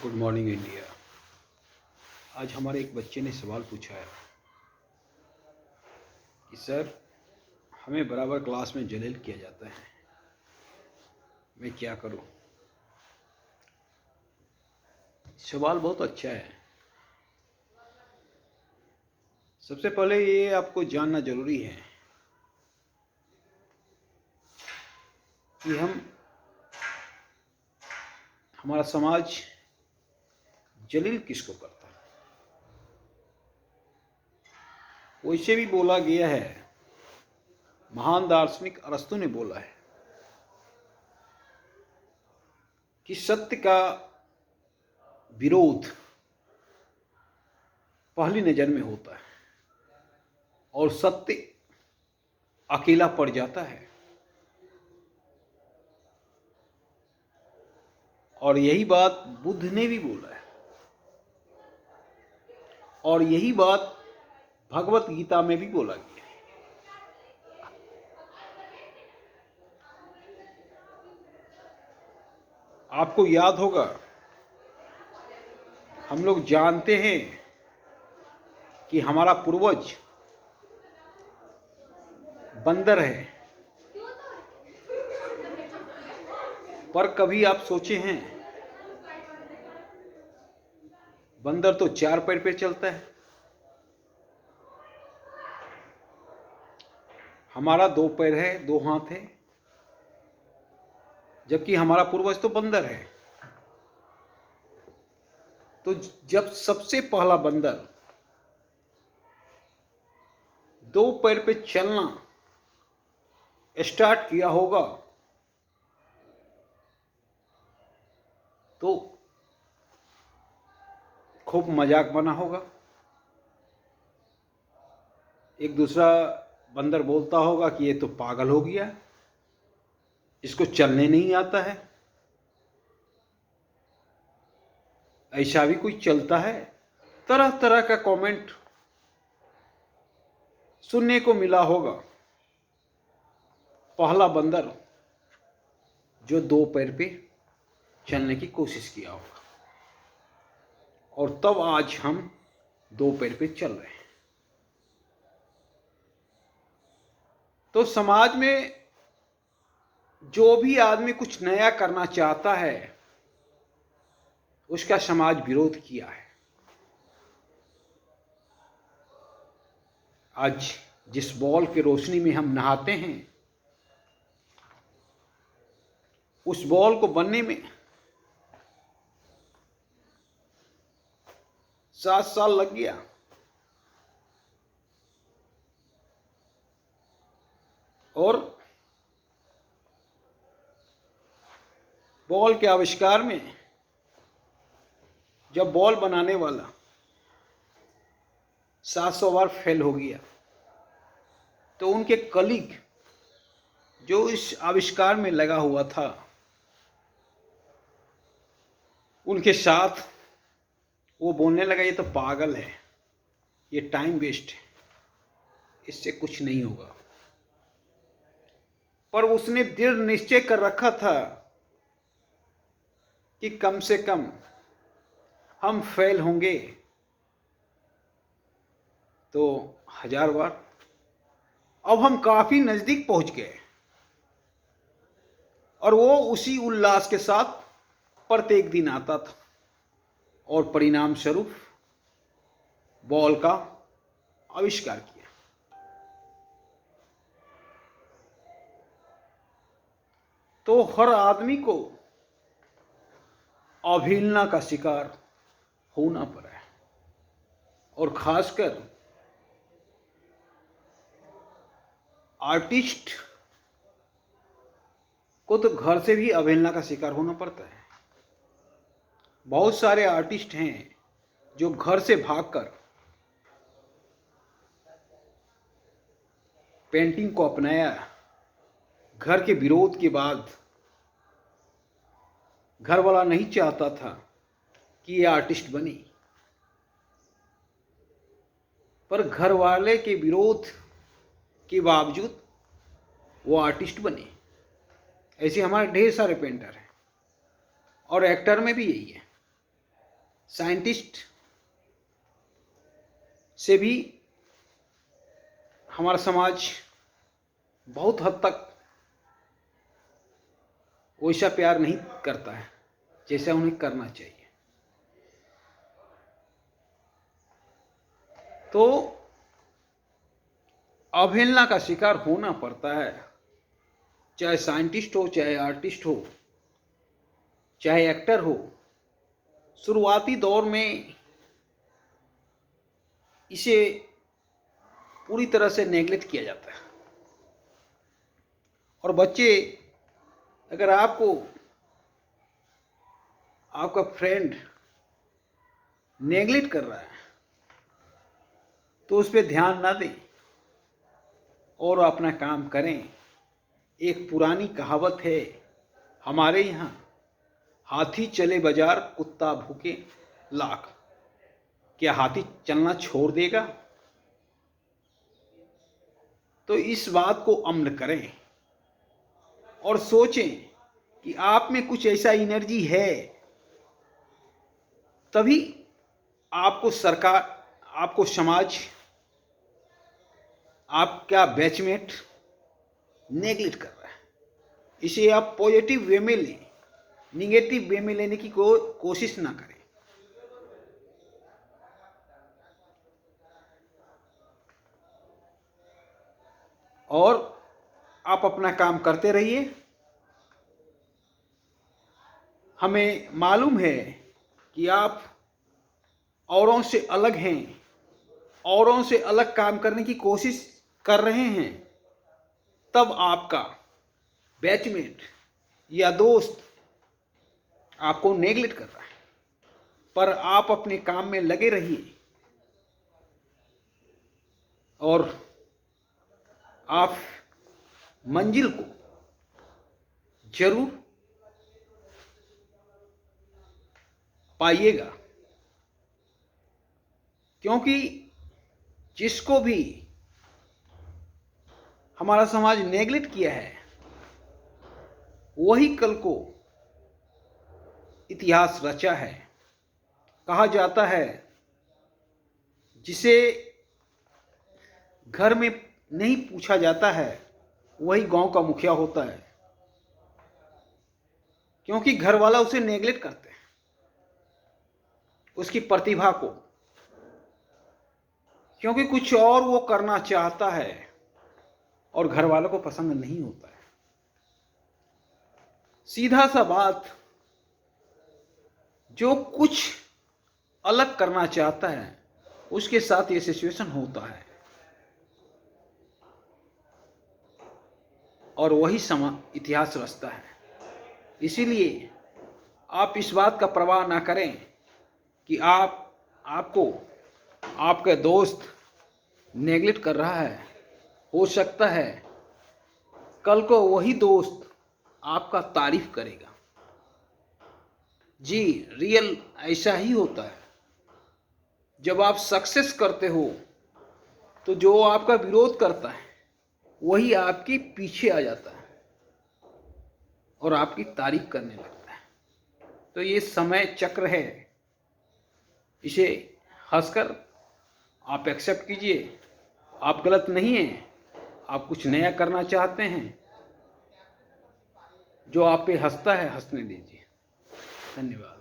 Good morning India. आज हमारे एक बच्चे ने सवाल पूछा है कि सर, हमें बराबर क्लास में जलील किया जाता है, मैं क्या करूं। सवाल बहुत अच्छा है। सबसे पहले ये आपको जानना जरूरी है कि हमारा समाज जलील किसको करता है। वैसे भी बोला गया है, महान दार्शनिक अरस्तु ने बोला है कि सत्य का विरोध पहली नजर में होता है और सत्य अकेला पड़ जाता है। और यही बात बुद्ध ने भी बोला है और यही बात भगवत गीता में भी बोला गया है। आपको याद होगा, हम लोग जानते हैं कि हमारा पूर्वज बंदर है, पर कभी आप सोचे हैं बंदर तो 4 पैर पे चलता है, हमारा 2 पैर है, 2 हाथ है, जबकि हमारा पूर्वज तो बंदर है। तो जब सबसे पहला बंदर 2 पैर पे चलना स्टार्ट किया होगा तो खूब मजाक बना होगा। एक दूसरा बंदर बोलता होगा कि ये तो पागल हो गया, इसको चलने नहीं आता है, ऐसा भी कोई चलता है। तरह तरह का कमेंट सुनने को मिला होगा। पहला बंदर जो 2 पैर पे चलने की कोशिश किया होगा और तब आज हम 2 पैर पे चल रहे हैं। तो समाज में जो भी आदमी कुछ नया करना चाहता है उसका समाज विरोध किया है। आज जिस बॉल की रोशनी में हम नहाते हैं उस बॉल को बनने में 7 साल लग गया और बॉल के आविष्कार में जब बॉल बनाने वाला 700 बार फेल हो गया तो उनके कलीग जो इस आविष्कार में लगा हुआ था उनके साथ वो बोलने लगा ये तो पागल है, ये टाइम वेस्ट है, इससे कुछ नहीं होगा। पर उसने दृढ़ निश्चय कर रखा था कि कम से कम हम फेल होंगे तो 1000 बार। अब हम काफी नजदीक पहुंच गए और वो उसी उल्लास के साथ प्रत्येक दिन आता था और परिणाम स्वरूप बॉल का आविष्कार किया। तो हर आदमी को अवहेलना का शिकार होना पड़ा है और खासकर आर्टिस्ट को तो घर से भी अवहेलना का शिकार होना पड़ता है। बहुत सारे आर्टिस्ट हैं जो घर से भागकर पेंटिंग को अपनाया। घर के विरोध के बाद घर वाला नहीं चाहता था कि ये आर्टिस्ट बने, पर घर वाले के विरोध के बावजूद वो आर्टिस्ट बने। ऐसे हमारे ढेर सारे पेंटर हैं और एक्टर में भी यही है। साइंटिस्ट से भी हमारा समाज बहुत हद तक वैसा प्यार नहीं करता है जैसा उन्हें करना चाहिए। तो अवहेलना का शिकार होना पड़ता है, चाहे साइंटिस्ट हो, चाहे आर्टिस्ट हो, चाहे एक्टर हो। शुरुआती दौर में इसे पूरी तरह से नेग्लेक्ट किया जाता है। और बच्चे, अगर आपका फ्रेंड नेग्लेक्ट कर रहा है तो उस पर ध्यान ना दें और अपना काम करें। एक पुरानी कहावत है हमारे यहाँ, हाथी चले बाजार कुत्ता भूखे लाख। क्या हाथी चलना छोड़ देगा? तो इस बात को अमल करें और सोचें कि आप में कुछ ऐसा एनर्जी है, तभी आपको सरकार, आपको समाज, आपका बैचमेट नेग्लेक्ट कर रहा है। इसे आप पॉजिटिव वे में लें, निगेटिव वे में लेने की कोशिश ना करें। और आप अपना काम करते रहिए। हमें मालूम है कि आप औरों से अलग हैं, औरों से अलग काम करने की कोशिश कर रहे हैं, तब आपका बैचमेट या दोस्त आपको नेग्लेक्ट कर रहा है। पर आप अपने काम में लगे रहिए और आप मंजिल को जरूर पाइएगा। क्योंकि जिसको भी हमारा समाज नेग्लेक्ट किया है, वही कल को इतिहास रचा है। कहा जाता है जिसे घर में नहीं पूछा जाता है वही गांव का मुखिया होता है। क्योंकि घर वाला उसे नेग्लेक्ट करते हैं, उसकी प्रतिभा को, क्योंकि कुछ और वो करना चाहता है और घर वालों को पसंद नहीं होता है। सीधा सा बात, जो कुछ अलग करना चाहता है उसके साथ ये सिचुएशन होता है और वही इतिहास रचता है। इसीलिए आप इस बात का परवाह ना करें कि आपको आपका दोस्त नेग्लेक्ट कर रहा है। हो सकता है कल को वही दोस्त आपका तारीफ करेगा। जी, रियल ऐसा ही होता है। जब आप सक्सेस करते हो तो जो आपका विरोध करता है वही आपके पीछे आ जाता है और आपकी तारीफ करने लगता है। तो ये समय चक्र है, इसे हंसकर आप एक्सेप्ट कीजिए। आप गलत नहीं हैं, आप कुछ नया करना चाहते हैं, जो आप पे हंसता है हंसने दीजिए। धन्यवाद।